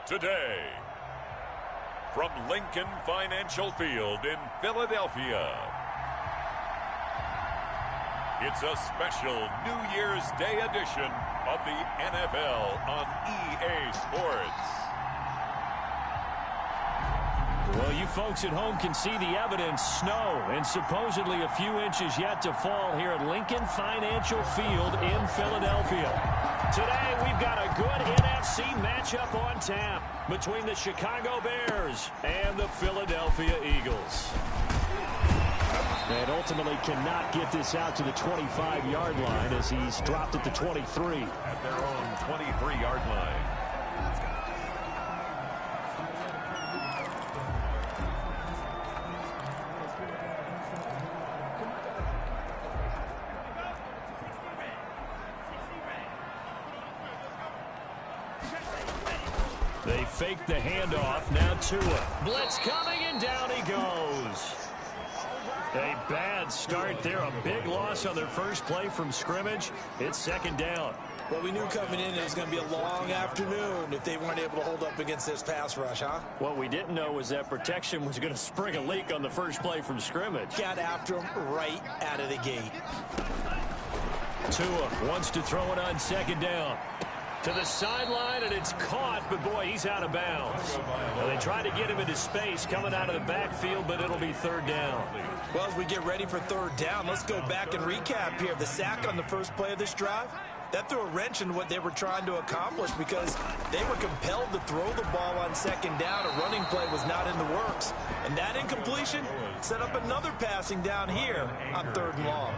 today. From Lincoln Financial Field in Philadelphia, it's a special New Year's Day edition of the NFL on EA Sports. Well, you folks at home can see the evidence. Snow and supposedly a few inches yet to fall here at Lincoln Financial Field in Philadelphia. Today, we've got a good NFC matchup on tap between the Chicago Bears and the Philadelphia Eagles. And ultimately cannot get this out to the 25-yard line as he's dropped at the 23. At their own 23-yard line. They fake the handoff. Now Tua. Blitz coming, and down he goes. A bad start there. A big loss on their first play from scrimmage. It's second down. Well, we knew coming in it was going to be a long afternoon if they weren't able to hold up against this pass rush, huh? What we didn't know was that protection was going to spring a leak on the first play from scrimmage. Got after him right out of the gate. Tua wants to throw it on second down. To the sideline, and it's caught, but boy, he's out of bounds. Well, they tried to get him into space coming out of the backfield, but it'll be third down. Well, as we get ready for third down, let's go back and recap here. The sack on the first play of this drive, that threw a wrench in what they were trying to accomplish because they were compelled to throw the ball on second down. A running play was not in the works. And that incompletion set up another passing down here on third and long.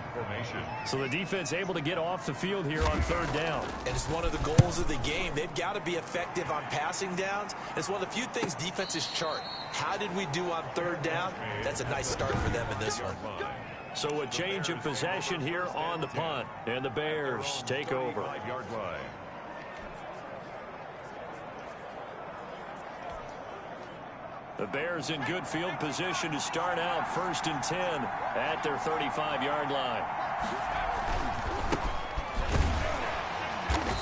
So the defense able to get off the field here on third down. And it's one of the goals of the game. They've got to be effective on passing downs. It's one of the few things defenses chart. How did we do on third down? That's a nice start for them in this one. So a change of possession here on the punt. And the Bears take over. The Bears in good field position to start out first and 10 at their 35-yard line.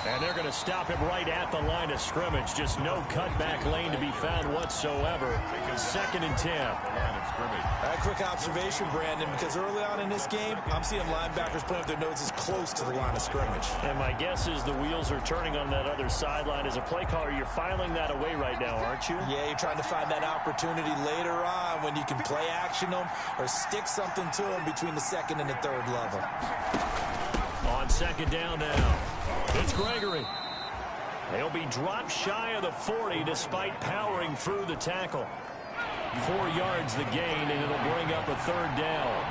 And they're going to stop him right at the line of scrimmage. Just no cutback lane to be found whatsoever. Second and 10. A quick observation, Brandon, because early on in this game, I'm seeing linebackers putting up their noses close to the line of scrimmage. And my guess is the wheels are turning on that other sideline. As a play caller, you're filing that away right now, aren't you? Yeah, you're trying to find that opportunity later on when you can play action them or stick something to them between the second and the third level. On second down now, it's Gregory. He'll be dropped shy of the 40 despite powering through the tackle. 4 yards the gain, and it'll bring up a third down.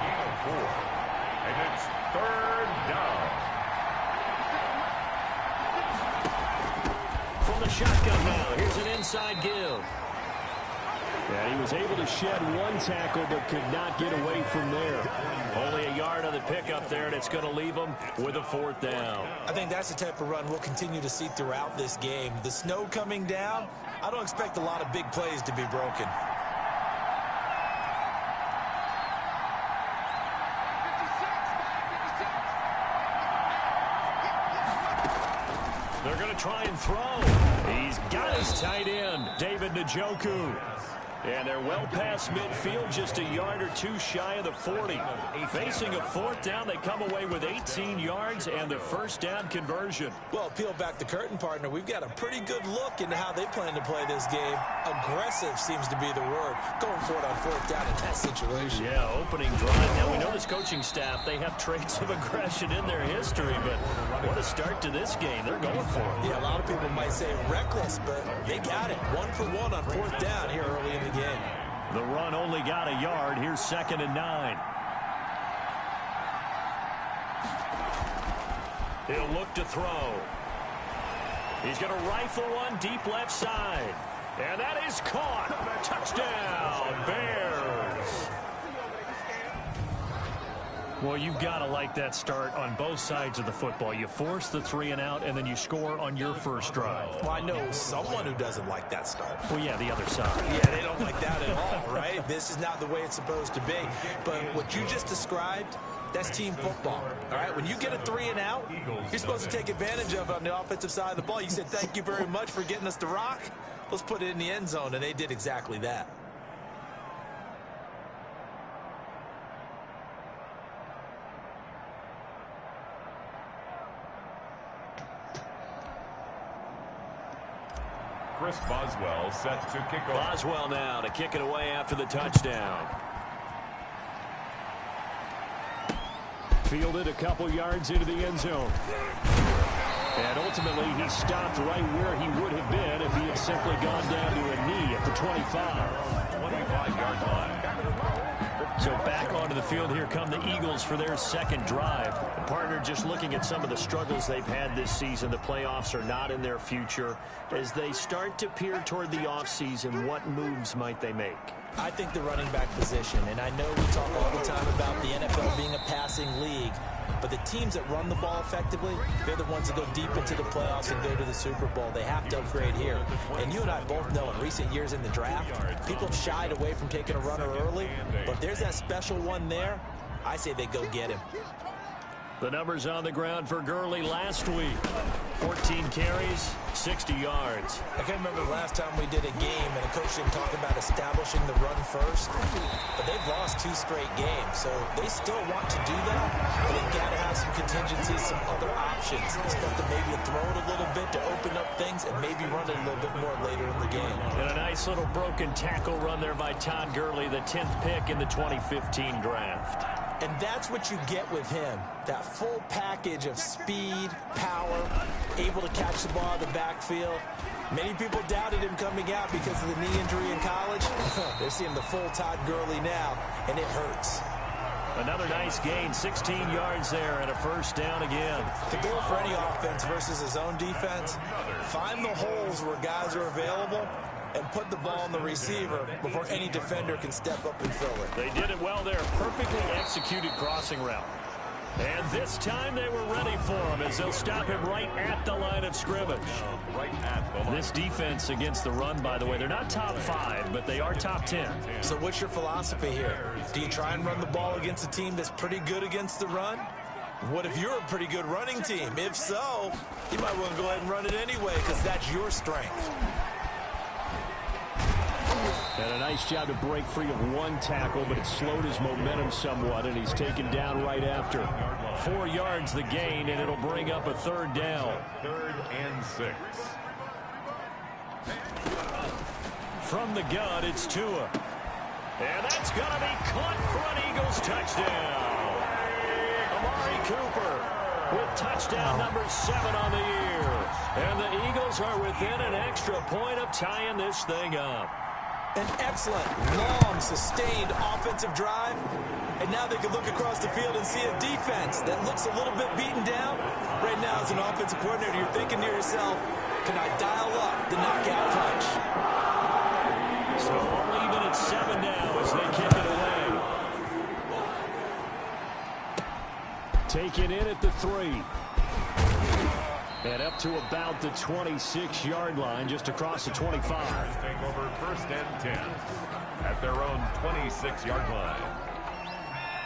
And it's third down. From the shotgun now, here's an inside give. Yeah, he was able to shed one tackle, but could not get away from there. Only a yard on the pickup there, and it's going to leave him with a fourth down. I think that's the type of run we'll continue to see throughout this game. The snow coming down, I don't expect a lot of big plays to be broken. They're going to try and throw. He's got his tight end, David Njoku. And they're well past midfield, just a yard or two shy of the 40. Facing a fourth down, they come away with 18 yards and the first down conversion. Well, peel back the curtain, partner. We've got a pretty good look into how they plan to play this game. Aggressive seems to be the word. Going for it on fourth down in that situation. Yeah, opening drive. Now, we know this coaching staff, they have traits of aggression in their history, but what a start to this game. They're going for it. Yeah, a lot of people might say reckless, but they got it. 1 for 1 on fourth down here early in the game. The run only got a yard. Here's second and 9. He'll look to throw. He's going to rifle one deep left side. And that is caught. Touchdown, Bears. Well, you've got to like that start on both sides of the football. You force the 3 and out, and then you score on your first drive. Well, I know someone who doesn't like that start. Well, yeah, the other side. Yeah, they don't like that at all, right? This is not the way it's supposed to be. But what you just described, that's team football, all right? When you get a 3 and out, you're supposed to take advantage of it on the offensive side of the ball. You said, thank you very much for getting us the rock. let's put it in the end zone, and they did exactly that. Chris Boswell set to kick off. Boswell now to kick it away after the touchdown. Fielded a couple yards into the end zone. And ultimately, he stopped right where he would have been if he had simply gone down to a knee at the 25. 25-yard line. So back onto the field, here come the Eagles for their second drive. The partner, just looking at some of the struggles they've had this season, the playoffs are not in their future. As they start to peer toward the offseason, what moves might they make? I think the running back position, and I know we talk all the time about the NFL being a passing league, but the teams that run the ball effectively, they're the ones that go deep into the playoffs and go to the Super Bowl. They have to upgrade here. And you and I both know in recent years in the draft, people have shied away from taking a runner early, but if there's that special one there, I say they go get him. The numbers on the ground for Gurley last week. 14 carries, 60 yards. I can't remember the last time we did a game and a coach didn't talk about establishing the run first, but they've lost 2 straight games, so they still want to do that, but they've got to have some contingencies, some other options. Expect to maybe throw it a little bit to open up things and maybe run it a little bit more later in the game. And a nice little broken tackle run there by Todd Gurley, the 10th pick in the 2015 draft. And that's what you get with him, that full package of speed, power, able to catch the ball out of the backfield. Many people doubted him coming out because of the knee injury in college. They're seeing the full Todd Gurley now, and it hurts. Another nice gain, 16 yards there, and a first down again. The goal for any offense versus his own defense, find the holes where guys are available and put the ball on the receiver before any defender can step up and fill it. They did it well there. Perfectly executed crossing route. And this time they were ready for him as they'll stop him right at the line of scrimmage. Right at the line. This defense against the run, by the way, they're not top 5, but they are top 10. So what's your philosophy here? Do you try and run the ball against a team that's pretty good against the run? What if you're a pretty good running team? If so, you might want to go ahead and run it anyway because that's your strength. And a nice job to break free of one tackle, but it slowed his momentum somewhat, and he's taken down right after. 4 yards the gain, and it'll bring up a third down. 3rd and 6. From the gun, it's Tua. And that's going to be caught for an Eagles touchdown. Amari Cooper with touchdown number 7 on the year. And the Eagles are within an extra point of tying this thing up. An excellent, long, sustained offensive drive. And now they can look across the field and see a defense that looks a little bit beaten down. Right now, as an offensive coordinator, you're thinking to yourself, can I dial up the knockout punch? So all even at 7 now as they kick it away. Taken in at the 3. And up to about the 26-yard line, just across the 25. Take over 1st and 10 at their own 26-yard line.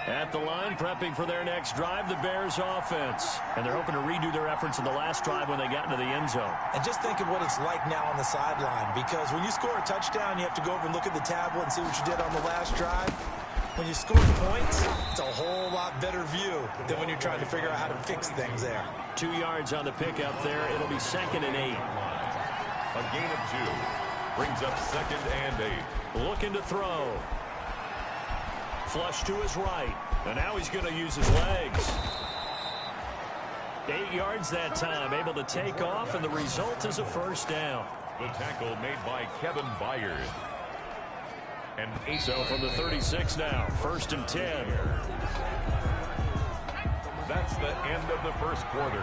At the line, prepping for their next drive, the Bears offense. And they're hoping to redo their efforts in the last drive when they got into the end zone. And just think of what it's like now on the sideline, because when you score a touchdown, you have to go over and look at the tablet and see what you did on the last drive. When you score points, it's a whole lot better view than when you're trying to figure out how to fix things there. 2 yards on the pickup there. It'll be 2nd and 8. A gain of 2 brings up 2nd and 8. Looking to throw. Flush to his right. And now he's going to use his legs. 8 yards that time. Able to take off, and the result is a first down. The tackle made by Kevin Byard. And so from the 36 now, 1st and 10. That's the end of the first quarter,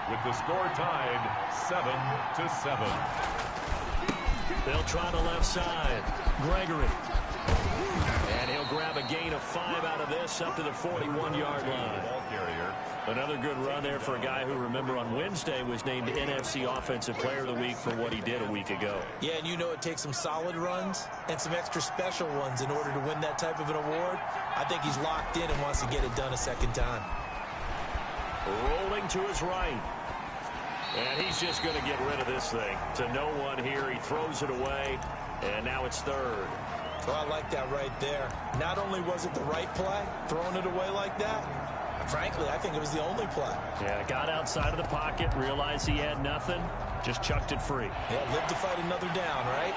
with the score tied 7-7. They'll try the left side. Gregory. And he'll grab a gain of 5 out of this up to the 41-yard line. Ball carrier. Another good run there for a guy who, remember, on Wednesday was named NFC Offensive Player of the Week for what he did a week ago. Yeah, and you know it takes some solid runs and some extra special ones in order to win that type of an award. I think he's locked in and wants to get it done a second time. Rolling to his right. And he's just going to get rid of this thing. To no one here, he throws it away, and now it's third. Well, I like that right there. Not only was it the right play, throwing it away like that, frankly, I think it was the only play. Yeah, got outside of the pocket, realized he had nothing, just chucked it free. Yeah, live to fight another down, right?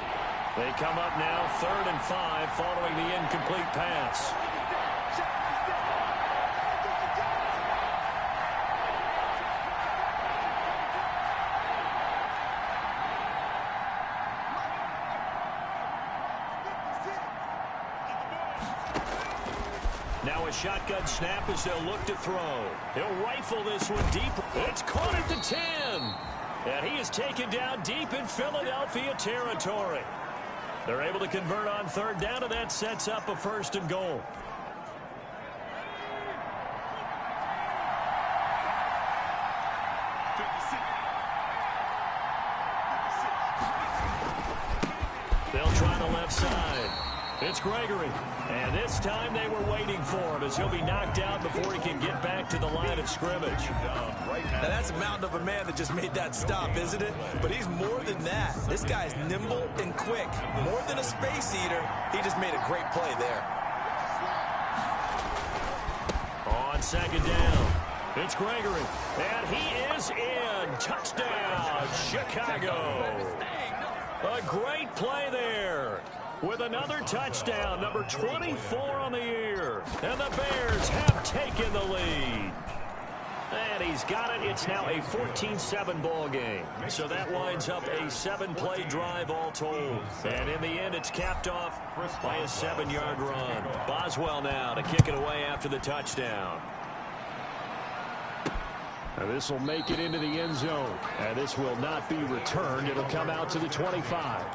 They come up now 3rd and 5 following the incomplete pass. Now a shotgun snap as they'll look to throw. He'll rifle this one deep. It's caught at the 10. And he is taken down deep in Philadelphia territory. They're able to convert on 3rd down, and that sets up a 1st and goal. They'll try the left side. It's Gregory. And this time they were waiting for him as he'll be knocked out before he can get back to the line of scrimmage. Now that's a mountain of a man that just made that stop, isn't it? But he's more than that. This guy's nimble and quick. More than a space eater, he just made a great play there. On 2nd down, it's Gregory. And he is in. Touchdown, Chicago. A great play there. With another touchdown, number 24 on the year. And the Bears have taken the lead. And he's got it. It's now a 14-7 ball game. So that winds up a 7-play drive all told. And in the end, it's capped off by a 7-yard run. Boswell now to kick it away after the touchdown. Now this will make it into the end zone. And this will not be returned. It'll come out to the 25.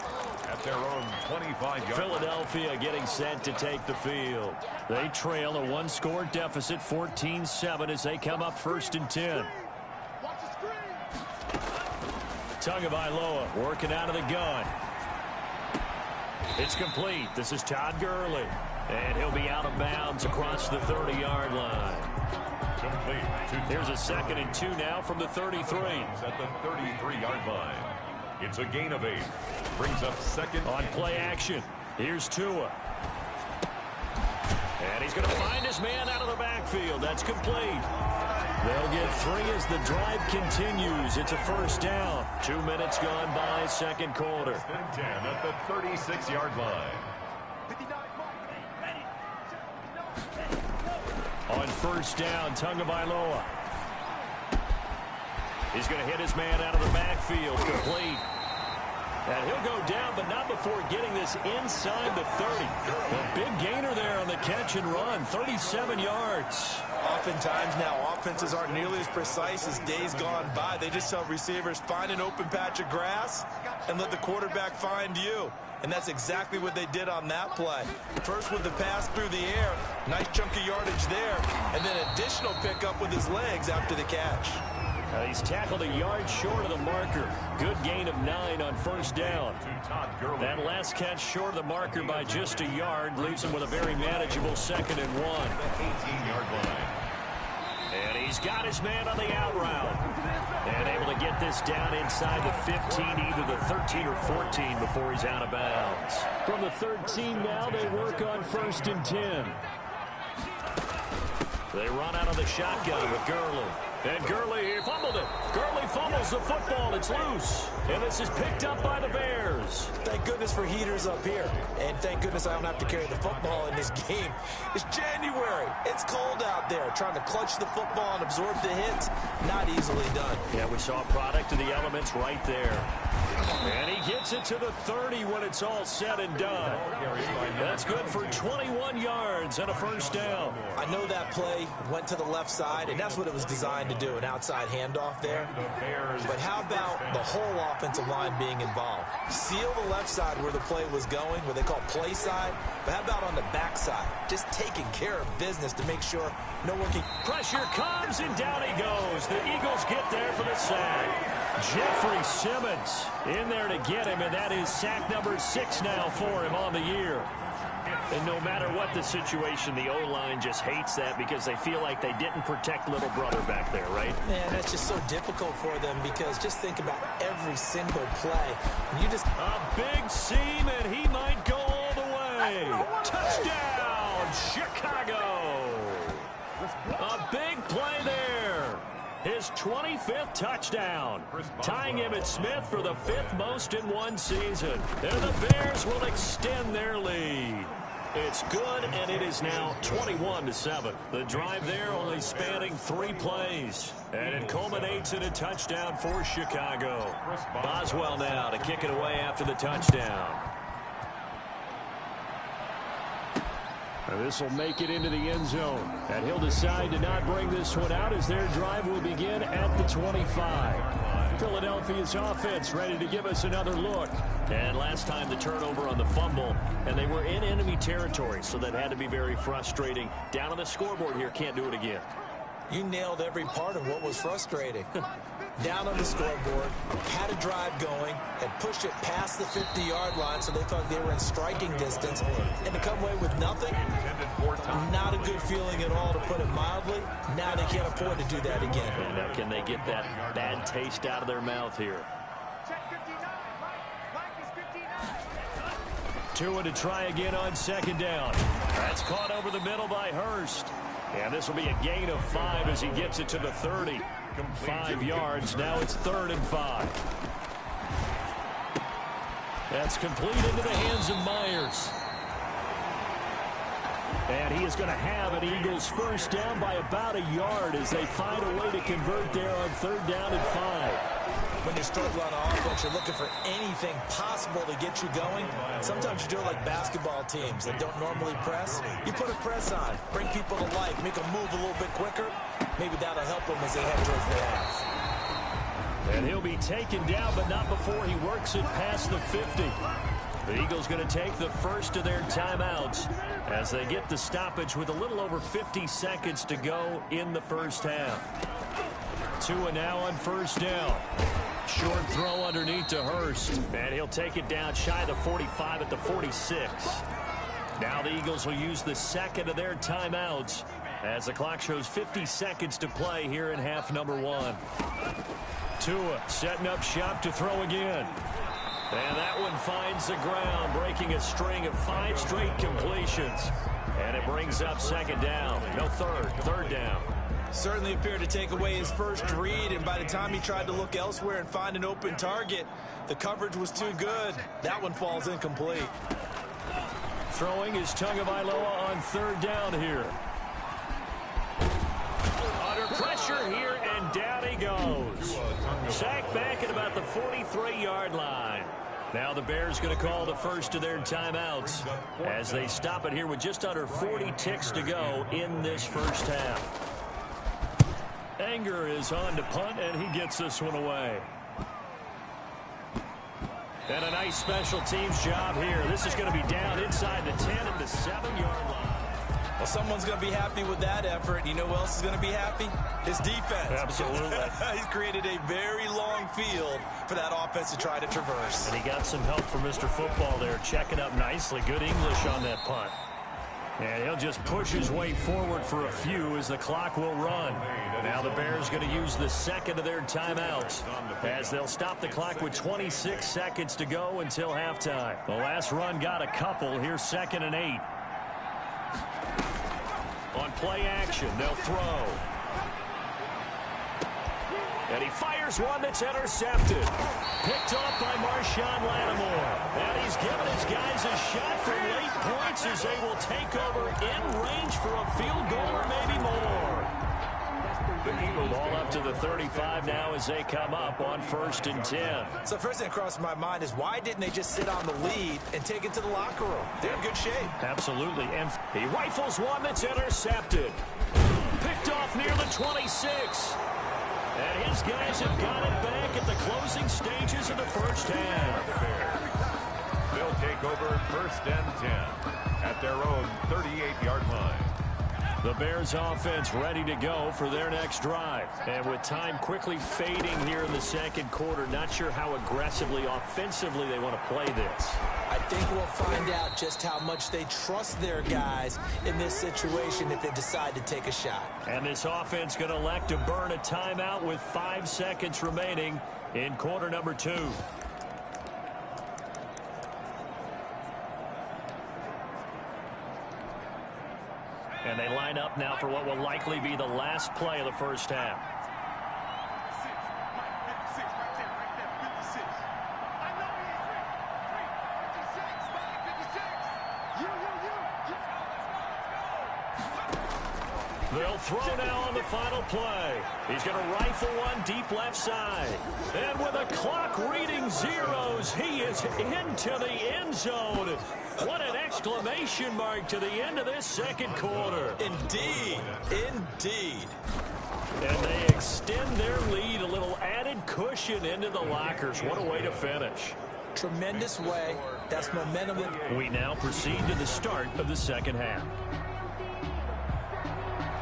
At their own 25-yard. Philadelphia getting set to take the field. They trail a 1-score deficit, 14-7, as they come up 1st and 10. Tagovailoa working out of the gun. It's complete. This is Todd Gurley. And he'll be out of bounds across the 30-yard line. Here's a 2nd and 2 now from the 33. At the 33-yard line. It's a gain of 8. Brings up 2nd. On play action. Here's Tua. And he's going to find his man out of the backfield. That's complete. They'll get 3 as the drive continues. It's a 1st down. 2 minutes gone by, 2nd quarter. 10 at the 36-yard line. On 1st down, Tagovailoa. He's going to hit his man out of the backfield. Complete. And he'll go down, but not before getting this inside the 30. A big gainer there on the catch and run, 37 yards. Oftentimes now, offenses aren't nearly as precise as days gone by. They just tell receivers, find an open patch of grass and let the quarterback find you. And that's exactly what they did on that play. First with the pass through the air, nice chunk of yardage there, and then additional pickup with his legs after the catch. He's tackled a yard short of the marker. Good gain of 9 on 1st down. That last catch short of the marker by just a yard leaves him with a very manageable 2nd and 1. 18-yard line. And he's got his man on the out route. And able to get this down inside the 15, either the 13 or 14 before he's out of bounds. From the 13 now, they work on 1st and 10. They run out of the shotgun with Gurley. And Gurley fumbled it. Gurley fumbles the football. It's loose. And this is picked up by the Bears. Thank goodness for heaters up here. And thank goodness I don't have to carry the football in this game. It's January. It's cold out there. Trying to clutch the football and absorb the hits, not easily done. Yeah, we saw a product of the elements right there. And he gets it to the 30 when it's all said and done. That's good for 21 yards and a 1st down. I know that play went to the left side, and that's what it was designed to do, an outside handoff there. But how about the whole offensive line being involved? Seal the left side where the play was going, what they call play side. But how about on the back side? Just taking care of business to make sure no one can... Pressure comes, and down he goes. The Eagles get there for the sack. Jeffrey Simmons in there to get him, and that is sack number 6 now for him on the year. And no matter what the situation, the O-line just hates that because they feel like they didn't protect little brother back there, right? Man, that's just so difficult for them because just think about every single play. You just a big seam, and he might go all the way. Touchdown, Chicago. A big play there. His 25th touchdown, tying Emmitt Smith for the 5th most in one season. And the Bears will extend their lead. It's good, and it is now 21-7. The drive there only spanning 3 plays, and it culminates in a touchdown for Chicago. Boswell now to kick it away after the touchdown. This will make it into the end zone, and he'll decide to not bring this one out as their drive will begin at the 25. Philadelphia's offense ready to give us another look. And last time the turnover on the fumble, and they were in enemy territory, so that had to be very frustrating. Down on the scoreboard here, can't do it again. You nailed every part of what was frustrating. Down on the scoreboard, had a drive going, had pushed it past the 50-yard line, so they thought they were in striking distance, and to come away with nothing, not a good feeling at all, to put it mildly. Now they can't afford to do that again. And now can they get that bad taste out of their mouth here? Tua to try again on 2nd down. That's caught over the middle by Hurst. And this will be a gain of 5 as he gets it to the 30. 5 yards. Now it's 3rd and 5. That's complete into the hands of Myers. And he is going to have an Eagles first down by about a yard as they find a way to convert there on 3rd down and 5. When you're struggling on offense, you're looking for anything possible to get you going. Sometimes you do it like basketball teams that don't normally press. You put a press on, bring people to life, make them move a little bit quicker. Maybe that'll help them as they head towards the half. And he'll be taken down, but not before he works it past the 50. The Eagles going to take the first of their timeouts as they get the stoppage with a little over 50 seconds to go in the first half. Tua now on 1st down. Short throw underneath to Hurst. And he'll take it down shy of the 45 at the 46. Now the Eagles will use the 2nd of their timeouts as the clock shows 50 seconds to play here in half number 1. Tua setting up shop to throw again. And that one finds the ground, breaking a string of 5 straight completions. And it brings up 2nd down. No, 3rd down. Certainly appeared to take away his first read, and by the time he tried to look elsewhere and find an open target, the coverage was too good. That one falls incomplete. Throwing is Tagovailoa on 3rd down here. Under pressure here, and down he goes. Sacked back at about the 43-yard line. Now the Bears going to call the first of their timeouts as they stop it here with just under 40 ticks to go in this first half. Anger is on to punt, and he gets this one away. And a nice special teams job here. This is going to be down inside the 10 at the 7-yard line. Well, someone's going to be happy with that effort. You know who else is going to be happy? His defense. Absolutely. He's created a very long field for that offense to try to traverse. And he got some help from Mr. Football there, checking up nicely. Good English on that punt. And he'll just push his way forward for a few as the clock will run. Now the Bears going to use the 2nd of their timeouts as they'll stop the clock with 26 seconds to go until halftime. The last run got a couple. Here's 2nd and 8. On play action, they'll throw. And he fires one that's intercepted. Picked off by Marshawn Lattimore. And he's given his guys a shot for late points as they will take over in range for a field goal or maybe more. Ball up to the 35 now as they come up on 1st and 10. So first thing that crossed my mind is why didn't they just sit on the lead and take it to the locker room? They're in good shape. Absolutely. And he rifles one that's intercepted. Picked off near the 26. And his guys have got it back at the closing stages of the first half. They'll take over 1st and 10 at their own 38-yard line. The Bears offense ready to go for their next drive. And with time quickly fading here in the second quarter, not sure how aggressively, offensively they want to play this. I think we'll find out just how much they trust their guys in this situation if they decide to take a shot. And this offense going to elect to burn a timeout with 5 seconds remaining in quarter number 2. And they line up now for what will likely be the last play of the first half. They'll throw now on the final play. He's going to rifle one deep left side. And with a clock reading zeros, he is into the end zone. What an exclamation mark to the end of this second quarter. Indeed. Indeed. And they extend their lead, a little added cushion into the lockers. What a way to finish. Tremendous way. That's momentum. We now proceed to the start of the second half.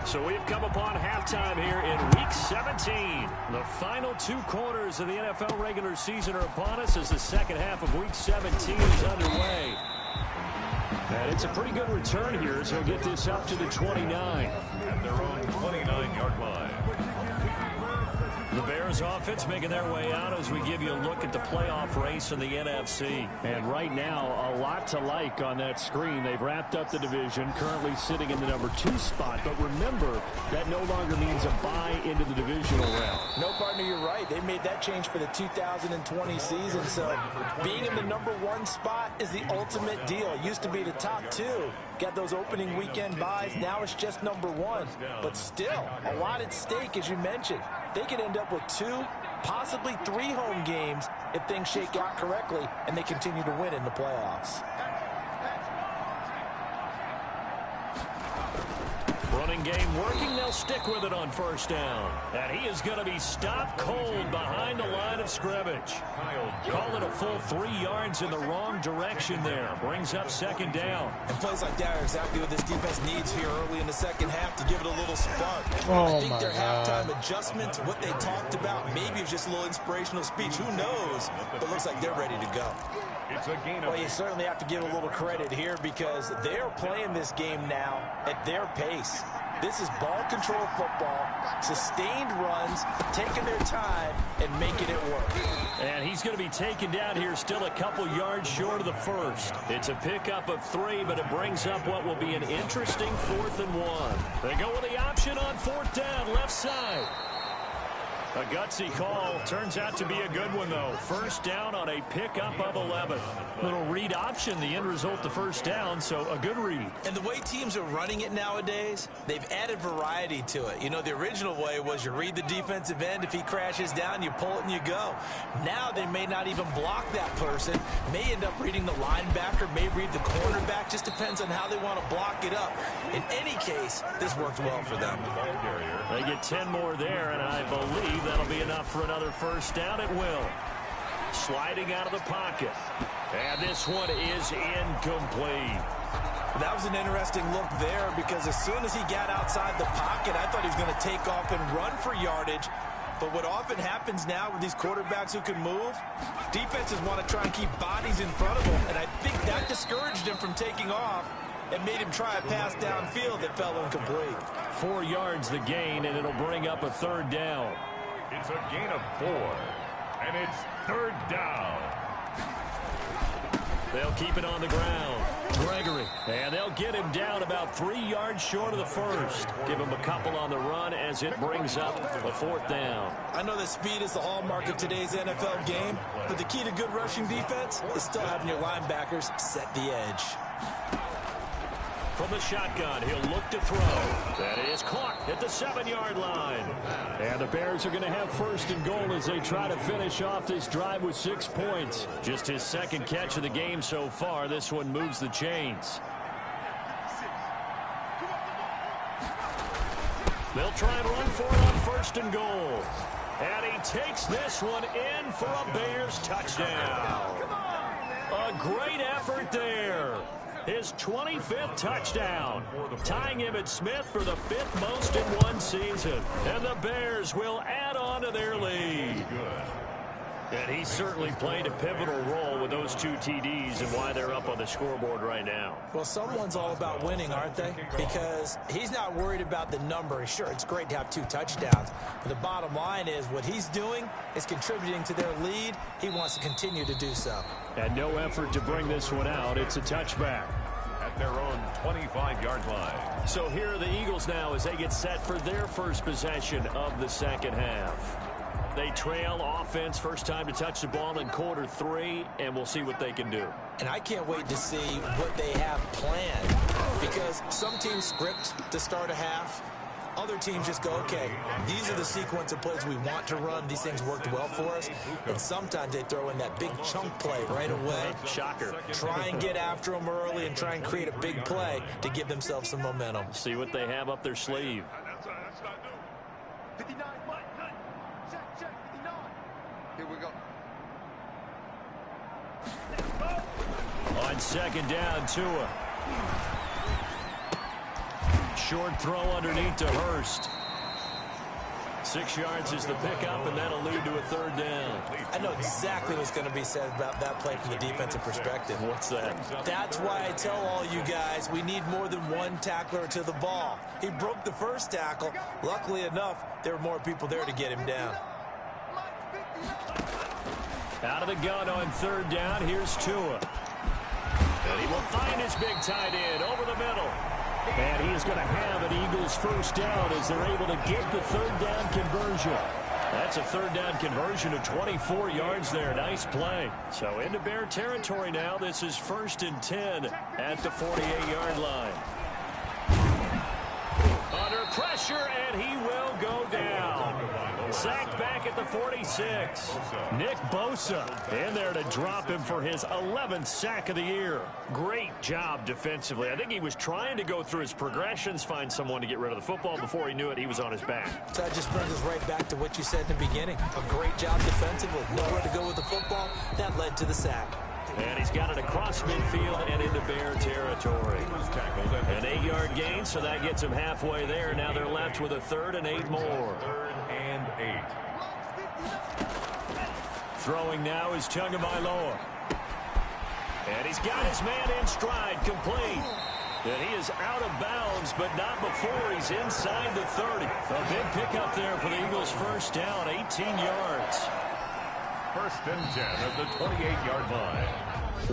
So we've come upon halftime here in Week 17. The final 2 quarters of the NFL regular season are upon us as the second half of Week 17 is underway. And it's a pretty good return here as he'll get this up to the 29. At their own 29-yard line. The Bears offense making their way out as we give you a look at the playoff race in the NFC. And right now, a lot to like on that screen. They've wrapped up the division, currently sitting in the number 2 spot. But remember, that no longer means a bye into the divisional round. No, partner, you're right. They made that change for the 2020 season. So being in the number 1 spot is the ultimate deal. It used to be the top 2. Got those opening weekend buys. Now it's just number 1. But still, a lot at stake, as you mentioned. They could end up with 2, possibly 3 home games if things shake out correctly and they continue to win in the playoffs. Running game working. They'll stick with it on first down. And he is going to be stopped cold behind the line of scrimmage. Call it a full 3 yards in the wrong direction there. Brings up second down. And plays like that are exactly what this defense needs here early in the second half to give it a little spark. I think their halftime adjustments, what they talked about, maybe it's just a little inspirational speech. Who knows? But it looks like they're ready to go. Well, you certainly have to give a little credit here because they're playing this game now at their pace. This is ball control football, sustained runs, taking their time, and making it work. And he's going to be taken down here still a couple yards short of the first. It's a pickup of 3, but it brings up what will be an interesting 4th and 1. They go with the option on 4th down, left side. A gutsy call. Turns out to be a good one, though. First down on a pickup of 11. Little read option, the end result, the first down, so a good read. And the way teams are running it nowadays, they've added variety to it. You know, the original way was you read the defensive end. If he crashes down, you pull it and you go. Now they may not even block that person. May end up reading the linebacker, may read the cornerback. Just depends on how they want to block it up. In any case, this worked well for them. They get 10 more there, and I believe that'll be enough for another first down. It will. Sliding out of the pocket. And this one is incomplete. That was an interesting look there because as soon as he got outside the pocket, I thought he was going to take off and run for yardage. But what often happens now with these quarterbacks who can move, defenses want to try and keep bodies in front of them. And I think that discouraged him from taking off and made him try a pass downfield that fell incomplete. 4 yards the gain, and it'll bring up a 3rd down. It's a gain of 4, and it's 3rd down. They'll keep it on the ground. Gregory, and they'll get him down about 3 yards short of the first. Give him a couple on the run as it brings up a 4th down. I know that speed is the hallmark of today's NFL game, but the key to good rushing defense is still having your linebackers set the edge. From the shotgun, he'll look to throw. That is caught at the 7-yard line. And the Bears are going to have 1st and goal as they try to finish off this drive with 6 points. Just his 2nd catch of the game so far. This one moves the chains. They'll try and run for it on 1st and goal. And he takes this one in for a Bears touchdown. A great effort there. his 25th touchdown, tying him at Smith for the 5th most in one season. And the Bears will add on to their lead. And he certainly played a pivotal role with those 2 TDs and why they're up on the scoreboard right now. Well, someone's all about winning, aren't they? Because he's not worried about the number. Sure, it's great to have 2 touchdowns. But the bottom line is what he's doing is contributing to their lead. He wants to continue to do so. And no effort to bring this one out. It's a touchback. At their own 25-yard line. So here are the Eagles now as they get set for their first possession of the second half. They trail offense, first time to touch the ball in quarter 3, and we'll see what they can do. And I can't wait to see what they have planned, because some teams script to start a half. Other teams just go, okay, these are the sequence of plays we want to run. These things worked well for us. And sometimes they throw in that big chunk play right away. Shocker. Try and get after them early and try and create a big play to give themselves some momentum. See what they have up their sleeve. Here we go. On second down, Tua. Short throw underneath to Hurst. 6 yards is the pickup, and that'll lead to a 3rd down. I know exactly what's going to be said about that play from the defensive perspective. What's that? That's why I tell all you guys we need more than one tackler to the ball. He broke the first tackle. Luckily enough, there were more people there to get him down. Out of the gun on 3rd down, here's Tua. And he will find his big tight end over the middle. And he is going to have an Eagles first down as they're able to get the 3rd down conversion. That's a 3rd down conversion of 24 yards there. Nice play. So into Bear territory now. This is 1st and 10 at the 48-yard line. Under pressure, and he will go down. Sacked back at the 46. Nick Bosa in there to drop him for his 11th sack of the year. Great job defensively. I think he was trying to go through his progressions, find someone to get rid of the football. Before he knew it, he was on his back. So that just brings us right back to what you said in the beginning. A great job defensively. Nowhere to go with the football. That led to the sack. And he's got it across midfield and into Bear territory. An 8-yard gain, so that gets him halfway there. Now they're left with a 3rd and 8 more. 3rd and 8. Throwing now is Tagovailoa. And he's got his man in stride, complete. And he is out of bounds, but not before he's inside the 30. A big pickup there for the Eagles' first down, 18 yards. 1st and 10 at the 28-yard line.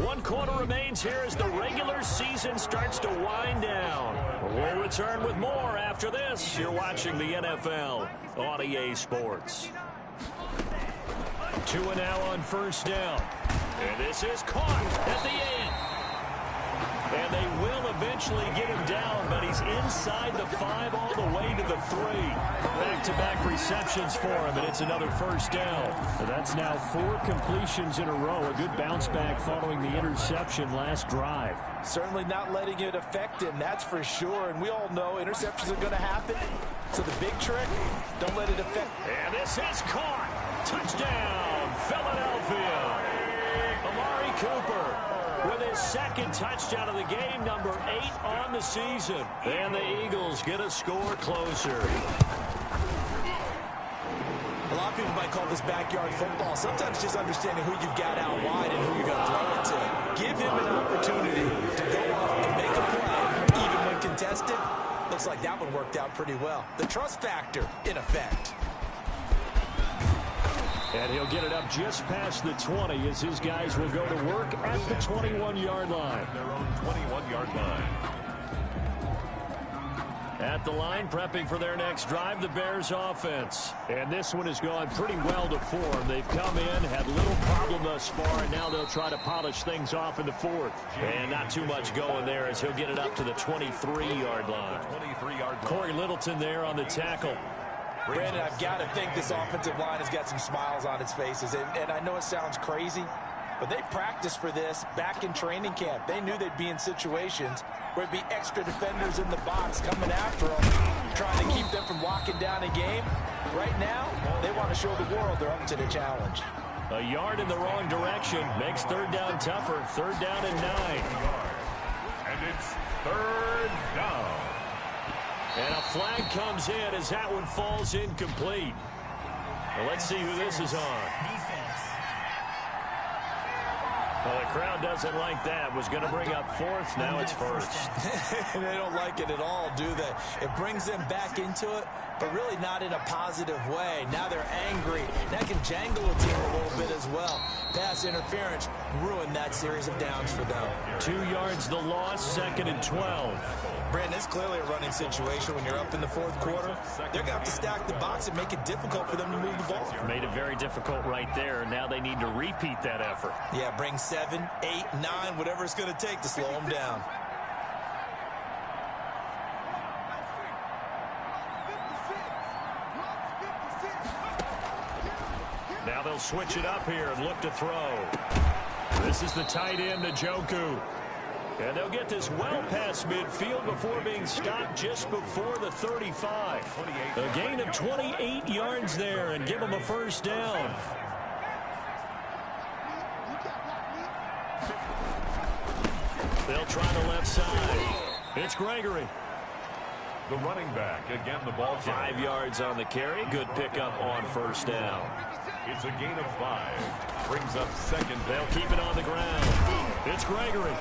1 quarter remains here as the regular season starts to wind down. We'll return with more after this. You're watching the NFL on EA Sports. Tua now on 1st down. And this is caught at the end. And they will eventually get him down, but he's inside the 5 all the way to the 3. Back-to-back receptions for him, and it's another 1st down. That's now 4 completions in a row. A good bounce back following the interception last drive. Certainly not letting it affect him, that's for sure. And we all know interceptions are going to happen. So the big trick, don't let it affect. And this is caught. Touchdown, Philadelphia. Amari Cooper with his 2nd touchdown of the game, number 8 on the season. And the Eagles get a score closer. A lot of people might call this backyard football. Sometimes just understanding who you've got out wide and who you're going to throw it to. Give him an opportunity to go up and make a play, even when contested. Looks like that one worked out pretty well. The trust factor in effect. And he'll get it up just past the 20 as his guys will go to work at the 21-yard line. Their own 21-yard line. At the line, prepping for their next drive, the Bears offense. And this one has gone pretty well to form. They've come in, had little problem thus far, and now they'll try to polish things off in the 4th. And not too much going there as he'll get it up to the 23-yard line. 23-yard line. Corey Littleton there on the tackle. Brandon, I've got to think this offensive line has got some smiles on its faces. And I know it sounds crazy, but they practiced for this back in training camp. They knew they'd be in situations where it'd be extra defenders in the box coming after them, trying to keep them from locking down a game. Right now, they want to show the world they're up to the challenge. A yard in the wrong direction makes 3rd down tougher. 3rd down and 9. And a flag comes in as that one falls incomplete. Well, let's see who this is on. Well, the crowd doesn't like that. Was going to bring up fourth. Now it's first. They don't like it at all, do they? It brings them back into it, but really not in a positive way. Now they're angry. That can jangle a team a little bit as well. Pass interference ruined that series of downs for them. 2 yards the loss, 2nd and 12. Brandon, it's clearly a running situation when you're up in the fourth quarter. They're going to have to stack the box and make it difficult for them to move the ball. Made it very difficult right there. Now they need to repeat that effort. Yeah, bring 7, 8, 9, whatever it's going to take to slow them down. Now they'll switch it up here and look to throw. This is the tight end, Njoku. And they'll get this well past midfield before being stopped just before the 35. A gain of 28 yards there and give them a first down. They'll try the left side. It's Gregory. The running back, again the ball. 5 yards on the carry. Good pickup on first down. It's a gain of 5. Brings up second. They'll keep it on the ground. It's Gregory.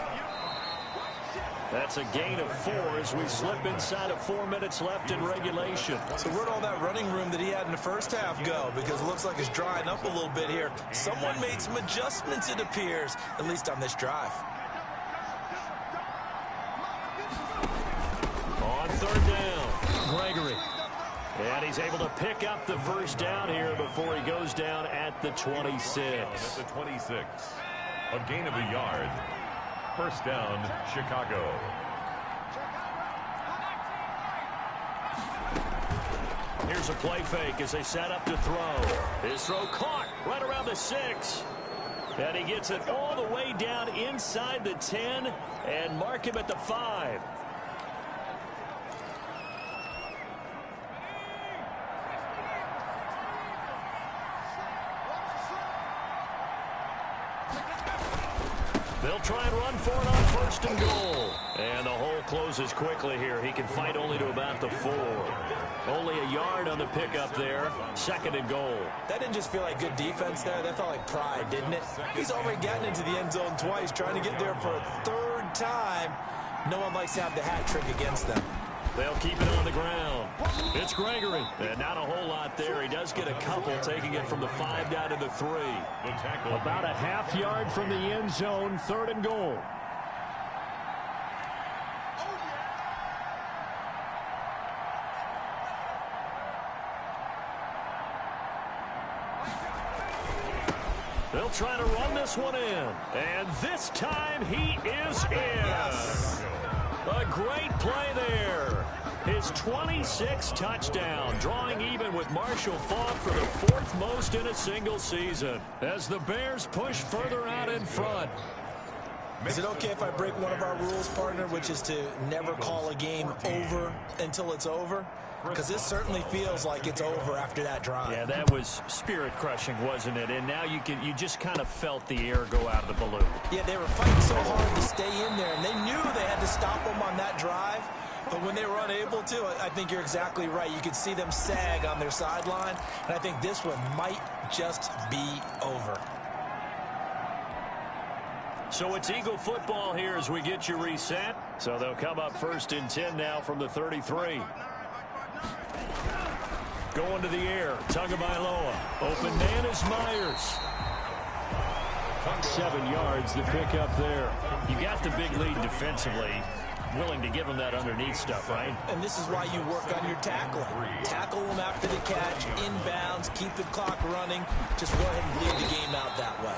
That's a gain of 4 as we slip inside of 4 minutes left in regulation. So where'd all that running room that he had in the first half go? Because it looks like it's drying up a little bit here. Someone made some adjustments, it appears, at least on this drive. On third down, Gregory. And he's able to pick up the first down here before he goes down at the 26. At the 26. A gain of a yard. First down, Chicago. Here's a play fake as they set up to throw. His throw caught right around the 6. And he gets it all the way down inside the 10 and mark him at the 5. They'll try and run for it on first and goal. And the hole closes quickly here. He can fight only to about the 4. Only a yard on the pickup there. 2nd and goal. That didn't just feel like good defense there. That felt like pride, didn't it? He's already gotten into the end zone twice, trying to get there for a 3rd time. No one likes to have the hat trick against them. They'll keep it on the ground. It's Gregory. And not a whole lot there. He does get a couple, taking it from the 5 down to the 3. About a half yard from the end zone, 3rd and goal. They'll try to run this one in. And this time he is in. A great play there. His 26th touchdown, drawing even with Marshall Faulk for the 4th most in a single season, as the Bears push further out in front. Is it okay if I break one of our rules, partner, which is to never call a game over until it's over? Because this certainly feels like it's over after that drive. Yeah, that was spirit-crushing, wasn't it? And now you just kind of felt the air go out of the balloon. Yeah, they were fighting so hard to stay in there, and they knew they had to stop them on that drive. But when they were unable to, I think you're exactly right. You could see them sag on their sideline, and I think this one might just be over. So it's Eagle football here as we get you reset. So they'll come up 1st and 10 now from the 33. Going to the air, Tagovailoa. Open man is Myers. 7 yards, the pickup there. You got the big lead defensively. Willing to give them that underneath stuff, right? And this is why you work on your tackling. Tackle them after the catch, inbounds, keep the clock running. Just go ahead and bleed the game out that way.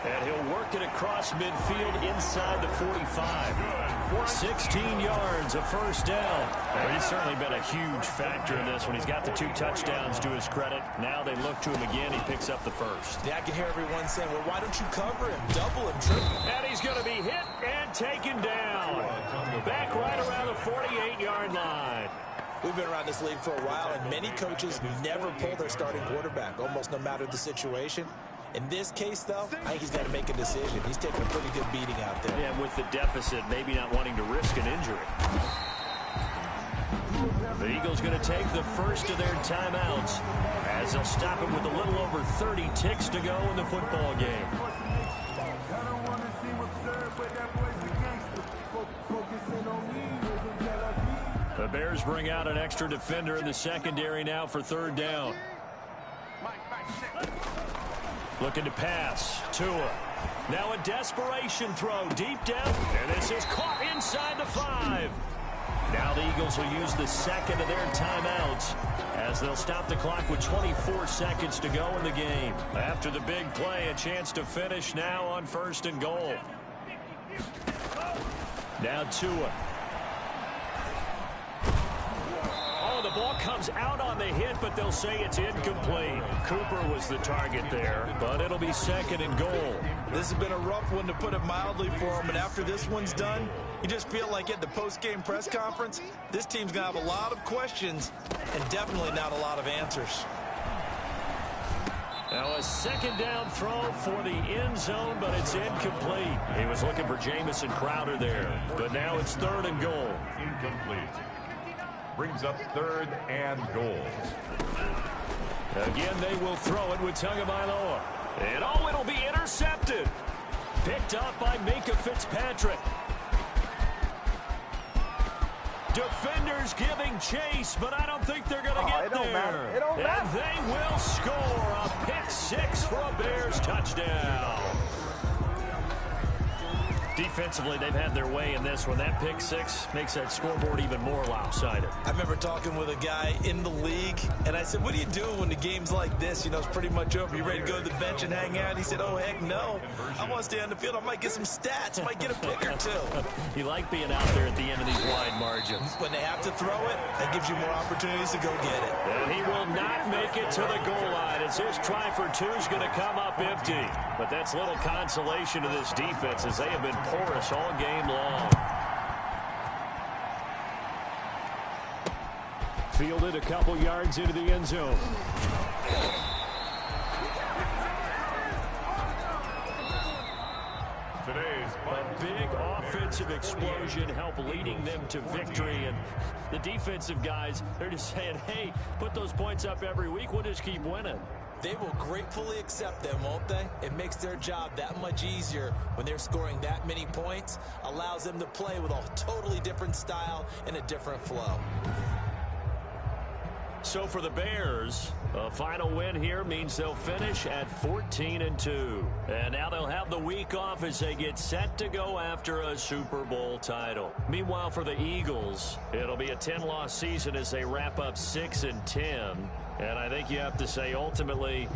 And he'll work it across midfield inside the 45. 16 yards, a first down. And he's certainly been a huge factor in this when he's got the 2 touchdowns to his credit. Now they look to him again. He picks up the first. Yeah, I can hear everyone saying, well, why don't you cover him, double him, triple him? And he's going to be hit and taken down. Back right around the 48-yard line. We've been around this league for a while, and many coaches never pull their starting quarterback, almost no matter the situation. In this case, though, I think he's got to make a decision. He's taking a pretty good beating out there. Yeah, with the deficit, maybe not wanting to risk an injury. The Eagles going to take the first of their timeouts as they'll stop it with a little over 30 ticks to go in the football game. The Bears bring out an extra defender in the secondary now for third down. Looking to pass. Tua. Now a desperation throw deep down. And this is caught inside the 5. Now the Eagles will use the second of their timeouts as they'll stop the clock with 24 seconds to go in the game. After the big play, a chance to finish now on 1st and goal. Now Tua. Oh, the ball comes out on the hit, but they'll say it's incomplete. Cooper was the target there, but it'll be 2nd and goal. This has been a rough one, to put it mildly, for him. And after this one's done, you just feel like at the post-game press conference, this team's going to have a lot of questions and definitely not a lot of answers. Now a 2nd down throw for the end zone, but it's incomplete. He was looking for Jamison Crowder there, but now it's 3rd and goal. Incomplete. Brings up 3rd and goal. Again, they will throw it with Tagovailoa. And oh, it'll be intercepted. Picked up by Minkah Fitzpatrick. Defenders giving chase, but I don't think they're going to get there. And they will score a pick 6 for a Bears touchdown. Defensively, they've had their way in this one. That pick 6 makes that scoreboard even more lopsided. I remember talking with a guy in the league, and I said, what do you do when the game's like this? You know, it's pretty much over. You ready to go to the bench and hang out? He said, oh, heck no. I want to stay on the field. I might get some stats. I might get a pick or 2. You like being out there at the end of these wide margins. When they have to throw it, that gives you more opportunities to go get it. And he will not make it to the goal line as his try for 2 is going to come up empty. But that's little consolation to this defense as they have been porous all game long. Fielded a couple yards into the end zone. A big offensive explosion helped leading them to victory, and the defensive guys, they're just saying, hey, put those points up every week, we'll just keep winning. They will gratefully accept them, won't they? It makes their job that much easier when they're scoring that many points. Allows them to play with a totally different style and a different flow. So for the Bears, a final win here means they'll finish at 14-2. And now they'll have the week off as they get set to go after a Super Bowl title. Meanwhile, for the Eagles, it'll be a 10-loss season as they wrap up 6-10. And I think you have to say, ultimately,